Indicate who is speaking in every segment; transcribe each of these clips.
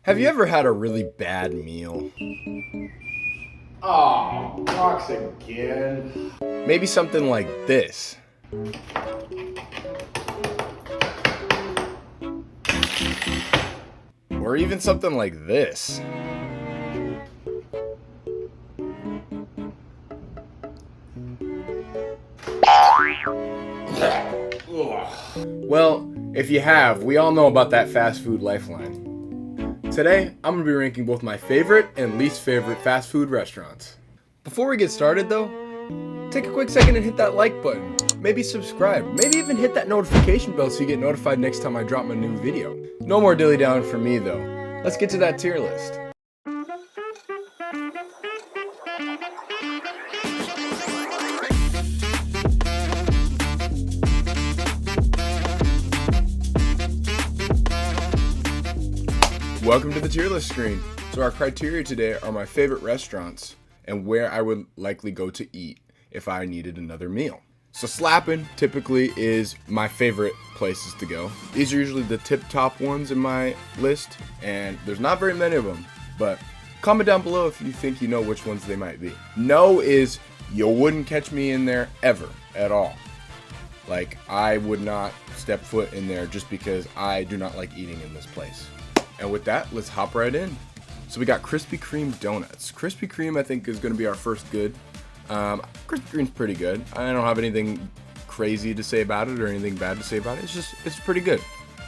Speaker 1: Have you ever had a really bad meal?
Speaker 2: Oh, rocks again.
Speaker 1: Maybe something like this. Or even something like this. Well, if you have, we all know about that fast food lifeline. Today, I'm going to be ranking both my favorite and least favorite fast food restaurants. Before we get started though, take a quick second and hit that like button. Maybe subscribe. Maybe even hit that notification bell so you get notified next time I drop my new video. No more dilly down for me though. Let's get to that tier list. Welcome to the tier list screen. So our criteria today are my favorite restaurants and where I would likely go to eat if I needed another meal. So Slappin' typically is my favorite places to go. These are usually the tip top ones in my list, and there's not very many of them, but comment down below if you think you know which ones they might be. No is you wouldn't catch me in there ever at all. Like, I would not step foot in there just because I do not like eating in this place. And with that, let's hop right in. So we got Krispy Kreme donuts. Krispy Kreme, I think, is going to be our first good. Krispy Kreme's pretty good. I don't have anything crazy to say about it or anything bad to say about it. It's pretty good.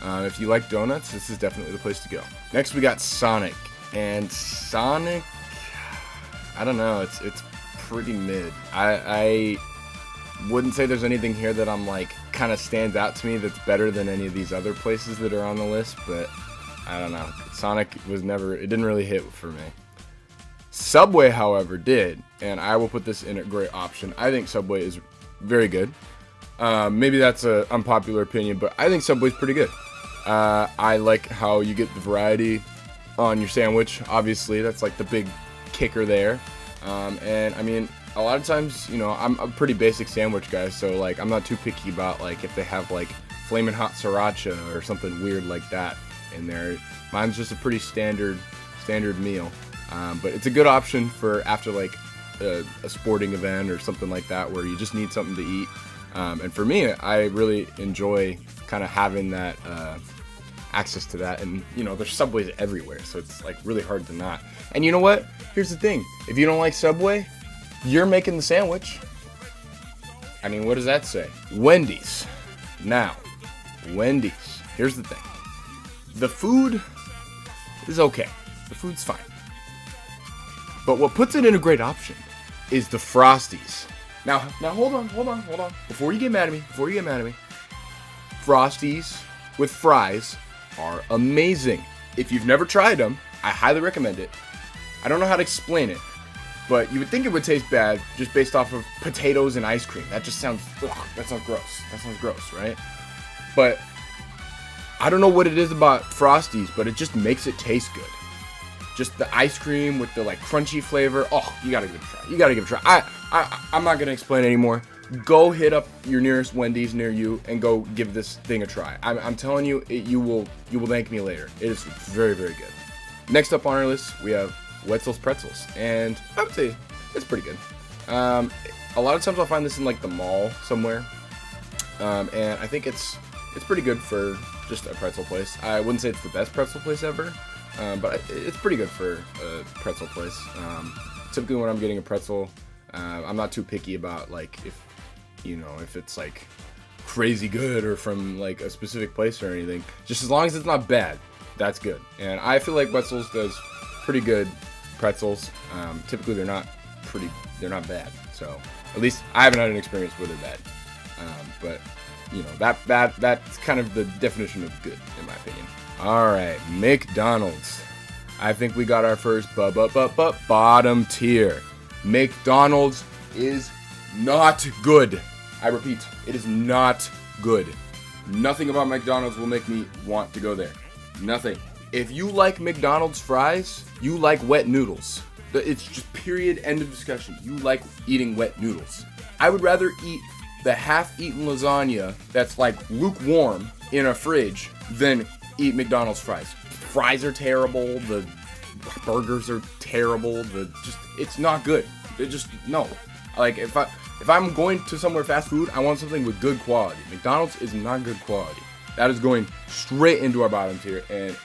Speaker 1: If you like donuts, this is definitely the place to go. Next, we got Sonic. And Sonic, I don't know, it's pretty mid. I wouldn't say there's anything here that I'm like kind of stands out to me that's better than any of these other places that are on the list, but I don't know. Sonic it didn't really hit for me. Subway, however, did, and I will put this in a great option. I think Subway is very good. Maybe that's an unpopular opinion, but I think Subway's pretty good. I like how you get the variety on your sandwich. Obviously, that's like the big kicker there. And I mean, a lot of times, you know, I'm a pretty basic sandwich guy, so like I'm not too picky about like if they have like flamin' hot sriracha or something weird like that in there. Mine's just a pretty standard meal, but it's a good option for after like a sporting event or something like that where you just need something to eat. And for me, I really enjoy kind of having that access to that. And you know, there's Subways everywhere, so it's like really hard to not. And you know what? Here's the thing: if you don't like Subway, you're making the sandwich. I mean, what does that say? Wendy's. Now, Wendy's. Here's the thing. The food is okay. The food's fine. But what puts it in a great option is the Frosties. Now hold on. Before you get mad at me, Frosties with fries are amazing. If you've never tried them, I highly recommend it. I don't know how to explain it, but you would think it would taste bad just based off of potatoes and ice cream. That just sounds, that sounds gross, right? But I don't know what it is about Frosties, but it just makes it taste good. Just the ice cream with the like crunchy flavor. Oh, you gotta give it a try. I'm not gonna explain anymore. Go hit up your nearest Wendy's near you and go give this thing a try. I'm telling you, you will thank me later. It is very, very good. Next up on our list, we have Wetzel's Pretzels, and I would say it's pretty good. A lot of times I'll find this in like the mall somewhere, and I think it's pretty good for just a pretzel place. I wouldn't say it's the best pretzel place ever, but it's pretty good for a pretzel place. Typically when I'm getting a pretzel, I'm not too picky about like if it's like crazy good or from like a specific place or anything. Just as long as it's not bad, that's good. And I feel like Wetzel's does pretty good pretzels. Typically they're not bad. So at least I haven't had an experience where they're bad. But you know, that's kind of the definition of good, in my opinion. Alright, McDonald's. I think we got our first bottom tier. McDonald's is not good. I repeat, it is not good. Nothing about McDonald's will make me want to go there. Nothing. If you like McDonald's fries, you like wet noodles. It's just period, end of discussion. You like eating wet noodles. I would rather eat the half-eaten lasagna that's like lukewarm in a fridge than eat McDonald's fries. fries are terrible. The burgers are terrible. It's not good. No. Like if I'm going to somewhere fast food, I want something with good quality. McDonald's is not good quality. That is going straight into our bottom tier, and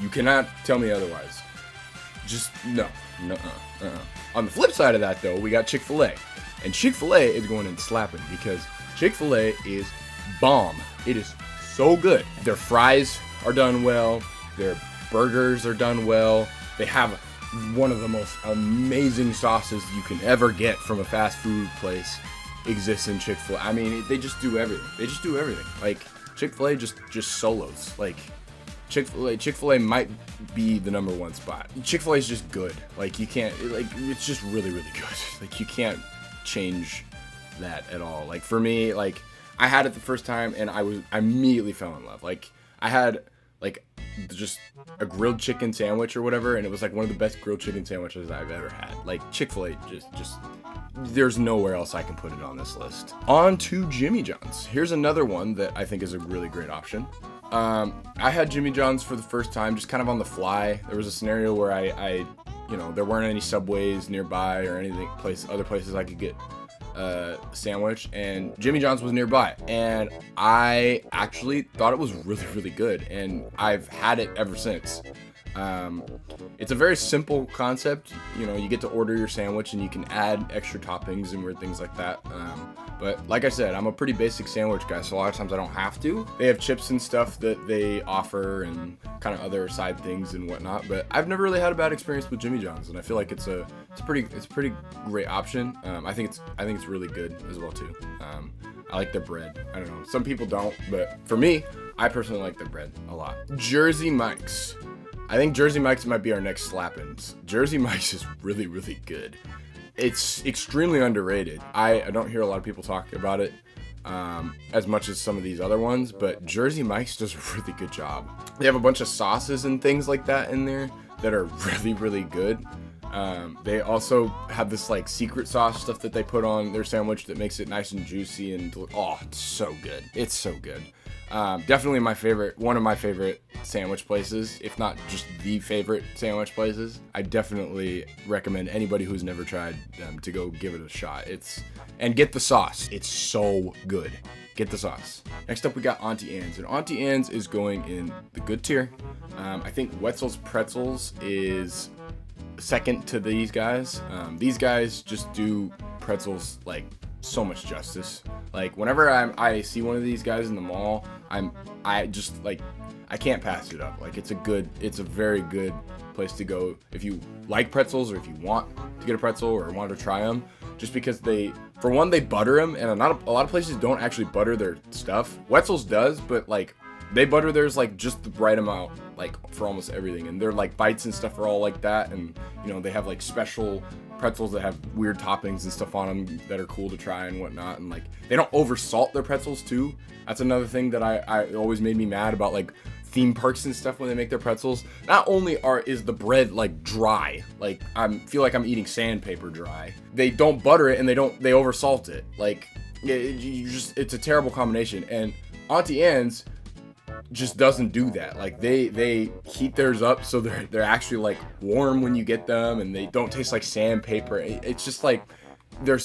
Speaker 1: you cannot tell me otherwise. Just no. On the flip side of that, though, we got Chick-fil-A. And Chick-fil-A is going in slapping because Chick-fil-A is bomb. It is so good. Their fries are done well. Their burgers are done well. They have one of the most amazing sauces you can ever get from a fast food place exists in Chick-fil-A. I mean, they just do everything. Like, Chick-fil-A just solos. Like, Chick-fil-A might be the number one spot. Chick-fil-A is just good. Like, you can't, like, it's just really, really good. Like, you can't change that at all. Like, for me, like, I had it the first time and I immediately fell in love. Like, I had, like, just a grilled chicken sandwich or whatever, and it was like one of the best grilled chicken sandwiches I've ever had. Like, Chick-fil-A just there's nowhere else I can put it on this list. On to Jimmy John's. Here's another one that I think is a really great option. I had Jimmy John's for the first time, just kind of on the fly. There was a scenario where I there weren't any Subways nearby or other places I could get a sandwich, and Jimmy John's was nearby, and I actually thought it was really, really good, and I've had it ever since. It's a very simple concept. You get to order your sandwich and you can add extra toppings and weird things like that. But like I said, I'm a pretty basic sandwich guy, so a lot of times I don't have to. They have chips and stuff that they offer and kind of other side things and whatnot, but I've never really had a bad experience with Jimmy John's, and I feel like it's a pretty great option. I think it's really good as well too. I like their bread. I don't know, some people don't, but for me, I personally like their bread a lot. Jersey Mike's. I think Jersey Mike's might be our next slap-ins. Jersey Mike's is really, really good. It's extremely underrated. I don't hear a lot of people talk about it as much as some of these other ones, but Jersey Mike's does a really good job. They have a bunch of sauces and things like that in there that are really, really good. They also have this like secret sauce stuff that they put on their sandwich that makes it nice and juicy and it's so good. It's so good. Definitely one of my favorite sandwich places, if not just the favorite sandwich places. I definitely recommend anybody who's never tried them to go give it a shot. And get the sauce. It's so good. Get the sauce. Next up, we got Auntie Anne's, and Auntie Anne's is going in the good tier. I think Wetzel's Pretzels is second to these guys. These guys just do pretzels like so much justice. Like, whenever I see one of these guys in the mall, I can't pass it up. Like, it's a very good place to go if you like pretzels, or if you want to get a pretzel or want to try them, just because they butter them, and a lot of places don't actually butter their stuff. Wetzel's does, but like, they butter theirs like just the right amount, like for almost everything, and their like bites and stuff are all like that, and they have like special pretzels that have weird toppings and stuff on them that are cool to try and whatnot, and like, they don't over salt their pretzels too. That's another thing that I always made me mad about, like theme parks and stuff when they make their pretzels. Not only is the bread like dry, like I feel like I'm eating sandpaper dry, they don't butter it and they over salt it. Like, it's a terrible combination, and Auntie Anne's just doesn't do that. Like, they heat theirs up so they're actually like warm when you get them, and they don't taste like sandpaper. It's just like, they're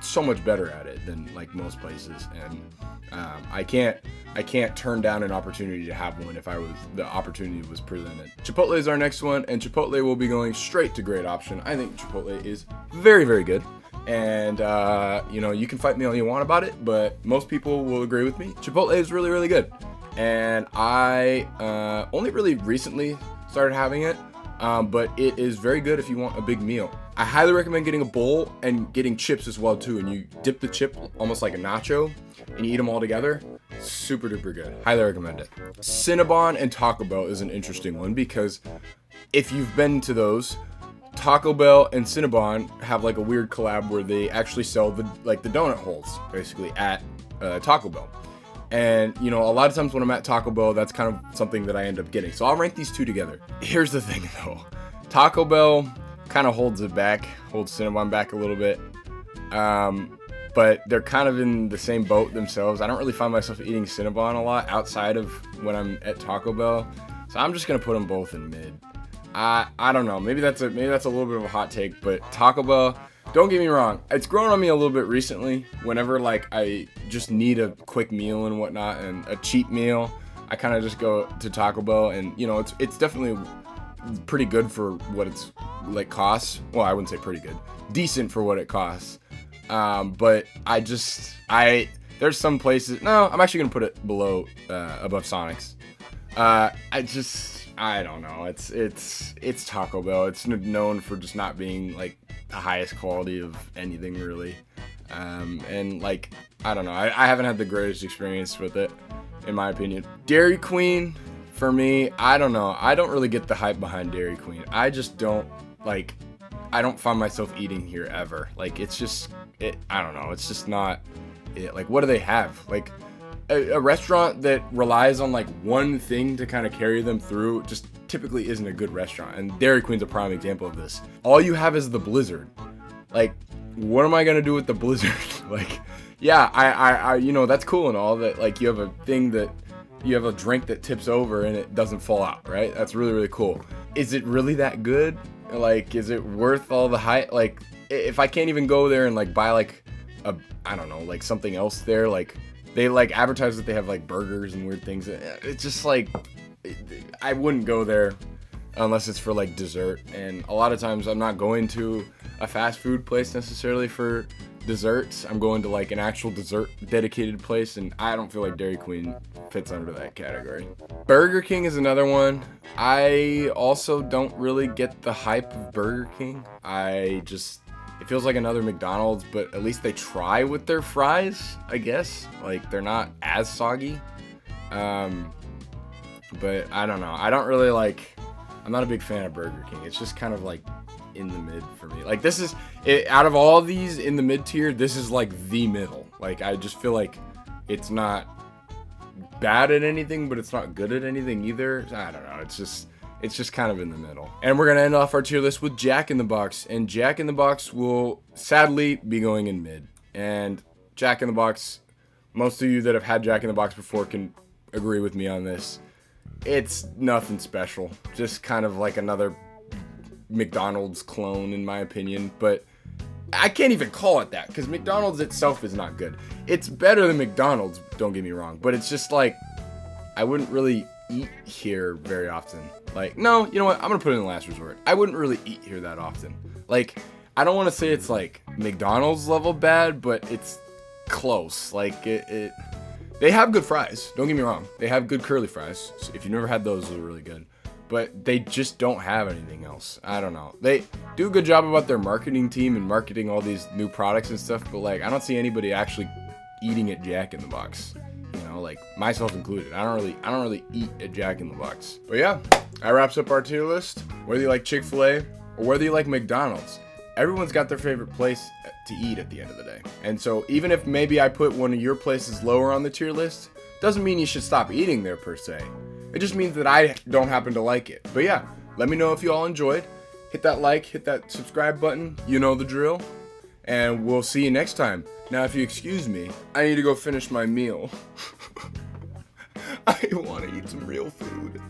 Speaker 1: so much better at it than like most places, and I can't turn down an opportunity to have one if the opportunity was presented. Chipotle is our next one, and Chipotle will be going straight to great option. I think Chipotle is very, very good. And you can fight me all you want about it, but most people will agree with me. Chipotle is really, really good. And I only really recently started having it, but it is very good if you want a big meal. I highly recommend getting a bowl and getting chips as well too, and you dip the chip almost like a nacho and you eat them all together. Super duper good. Highly recommend it. Cinnabon and Taco Bell is an interesting one, because if you've been to those, Taco Bell and Cinnabon have like a weird collab where they actually sell the donut holes basically at Taco Bell. And, a lot of times when I'm at Taco Bell, that's kind of something that I end up getting. So I'll rank these two together. Here's the thing, though. Taco Bell kind of holds Cinnabon back a little bit. But they're kind of in the same boat themselves. I don't really find myself eating Cinnabon a lot outside of when I'm at Taco Bell. So I'm just gonna put them both in mid. I don't know. Maybe that's a little bit of a hot take, but Taco Bell. Don't get me wrong. It's grown on me a little bit recently. Whenever like I just need a quick meal and whatnot, and a cheap meal, I kind of just go to Taco Bell, and you know it's definitely pretty good for what it's like costs. Well, I wouldn't say pretty good, decent for what it costs. But there's some places. No, I'm actually gonna put it above Sonic's. I don't know. It's Taco Bell. It's known for just not being like the highest quality of anything really. And like, I don't know. I haven't had the greatest experience with it, in my opinion. Dairy Queen, for me, I don't know. I don't really get the hype behind Dairy Queen. I just don't like. I don't find myself eating here ever. Like, it's just, I don't know. It's just not it. Like, what do they have? Like, a restaurant that relies on like one thing to kind of carry them through just typically isn't a good restaurant. And Dairy Queen's a prime example of this. All you have is the Blizzard. Like, what am I gonna do with the Blizzard? Like, yeah, I you know, that's cool and all that. Like, you have a drink that tips over and it doesn't fall out, right? That's really, really cool. Is it really that good? Like, is it worth all the hype? Like, if I can't even go there and like buy like I don't know, like something else there, like they like advertise that they have like burgers and weird things. It's just like, I wouldn't go there unless it's for like dessert. And a lot of times I'm not going to a fast food place necessarily for desserts. I'm going to like an actual dessert dedicated place, and I don't feel like Dairy Queen fits under that category. Burger King is another one. I also don't really get the hype of Burger King. It feels like another McDonald's, but at least they try with their fries, I guess. Like, they're not as soggy. But I don't know. I'm not a big fan of Burger King. It's just kind of like in the mid for me. Like, out of all these in the mid tier, this is like the middle. Like, I just feel like it's not bad at anything, but it's not good at anything either. I don't know. It's just kind of in the middle. And we're going to end off our tier list with Jack in the Box. And Jack in the Box will sadly be going in mid. And Jack in the Box, most of you that have had Jack in the Box before can agree with me on this. It's nothing special. Just kind of like another McDonald's clone, in my opinion. But I can't even call it that, because McDonald's itself is not good. It's better than McDonald's, don't get me wrong. But it's just like, I wouldn't really eat here very often. Like, no, you know what? I'm going to put it in the last resort. I wouldn't really eat here that often. Like, I don't want to say it's like McDonald's level bad, but it's close. Like, they have good fries. Don't get me wrong. They have good curly fries. So if you've never had those are really good. But they just don't have anything else. I don't know. They do a good job about their marketing team and marketing all these new products and stuff, but like, I don't see anybody actually eating at Jack in the Box. You know, like, myself included. I don't really eat at Jack in the Box. But yeah, that wraps up our tier list. Whether you like Chick-fil-A or whether you like McDonald's, everyone's got their favorite place to eat at the end of the day. And so even if maybe I put one of your places lower on the tier list, doesn't mean you should stop eating there per se. It just means that I don't happen to like it. But yeah, let me know if you all enjoyed. Hit that like, hit that subscribe button. You know the drill. And we'll see you next time. Now, if you excuse me, I need to go finish my meal. I want to eat some real food.